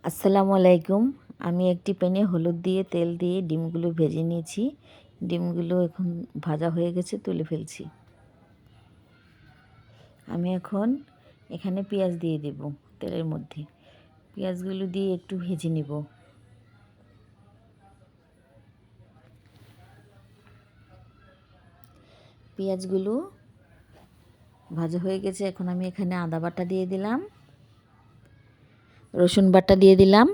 আসসালামু আলাইকুম। আমি একটি প্যানে হলুদ দিয়ে তেল দিয়ে ডিমগুলো ভেজে নিয়েছি। ডিমগুলো এখন ভাজা হয়ে গেছে, তুলে ফেলছি। আমি এখন এখানে পেঁয়াজ দিয়ে দেব তেলের মধ্যে। পেঁয়াজগুলো দিয়ে একটু ভেজে নেব। পেঁয়াজগুলো ভাজা হয়ে গেছে। এখন আমি এখানে আদা বাটা দিয়ে দিলাম, রসুন বাটা দিয়ে দিলাম।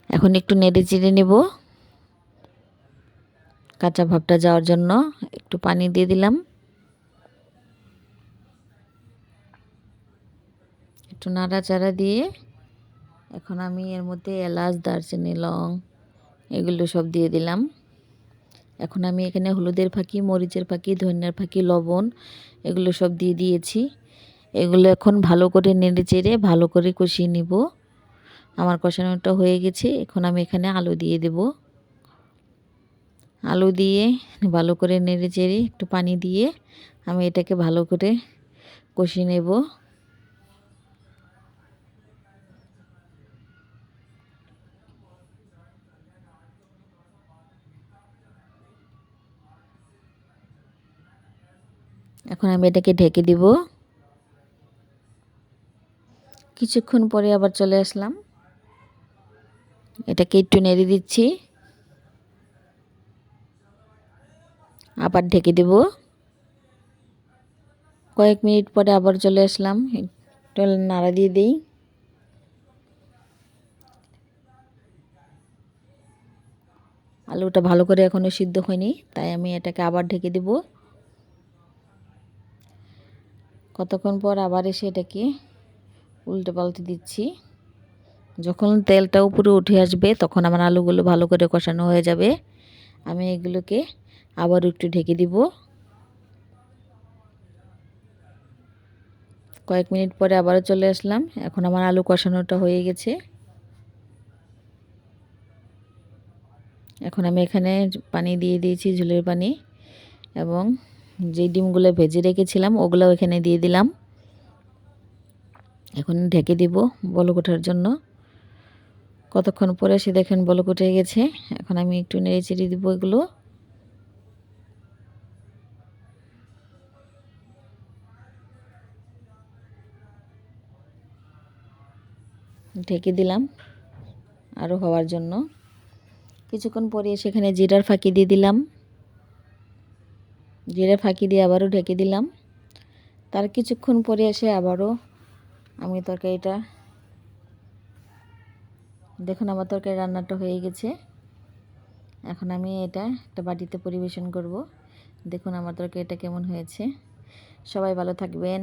এখন একটু নেড়ে চেড়ে নেব। কাঁচা ভাবটা যাওয়ার জন্য একটু পানি দিয়ে দিলাম। একটু নাড়াচাড়া দিয়ে এখন আমি এর মধ্যে এলাচ, দারচিনি, লং এগুলো সব দিয়ে দিলাম। এখন আমি এখানে হলুদের ফাঁকি, মরিচের ফাঁকি, ধনিয়ার ফাঁকি, লবণ এগুলো সব দিয়ে দিয়েছি। এগুলো এখন ভালো করে নেড়ে চেড়ে ভালো করে কষিয়ে নিব। আমার কষানোটা হয়ে গেছে। এখন আমি এখানে আলু দিয়ে দেব। আলু দিয়ে ভালো করে নেড়ে চেড়ে একটু পানি দিয়ে আমি এটাকে ভালো করে কষিয়ে নেব। এখন আমি এটাকে ঢেকে দিব। কিছুক্ষণ পরে আবার চলে আসলাম। এটাকে একটু নেড়ে দিচ্ছি, আবার ঢেকে দেব। কয়েক মিনিট পরে আবার চলে আসলাম, একটু নাড়া দিয়ে দিই। আলুটা ভালো করে এখনো সিদ্ধ হয়নি, তাই আমি এটাকে আবার ঢেকে দেব। কতক্ষণ পর আবার এসে এটাকে উল্টে পাল্টে দিচ্ছি। যখন তেলটা উপরে উঠে আসবে তখন আমার আলুগুলো ভালো করে কষানো হয়ে যাবে। আমি এগুলোকে আবার একটু ঢেকে দিব। কয়েক মিনিট পরে আবারও চলে আসলাম। এখন আমার আলু কষানোটা হয়ে গেছে। এখন আমি এখানে পানি দিয়ে দিয়েছি, ঝোলের পানি, এবং যে ডিমগুলো ভেজে রেখেছিলাম ওগুলো এখানে দিয়ে দিলাম। এখন ঢেকে দিব বলক ওঠার জন্য। কতক্ষণ পরে সে দেখেন বলক উঠে গেছে। এখন আমি একটু নেড়ে চেড়ে দিব এগুলো। ঢেকে দিলাম আরও হওয়ার জন্য। কিছুক্ষণ পরে সেখানে জিরার ফাঁকি দিয়ে দিলাম। জিরার ফাঁকি দিয়ে আবারও ঢেকে দিলাম। তার কিছুক্ষণ পরে এসে আবারও আমি তরকারিটা, দেখুন আমার তরকারি রান্নাটা হয়ে গেছে। এখন আমি এটা একটা বাটিতে পরিবেশন করব। দেখুন আমার তরকারিটা কেমন হয়েছে। সবাই ভালো থাকবেন।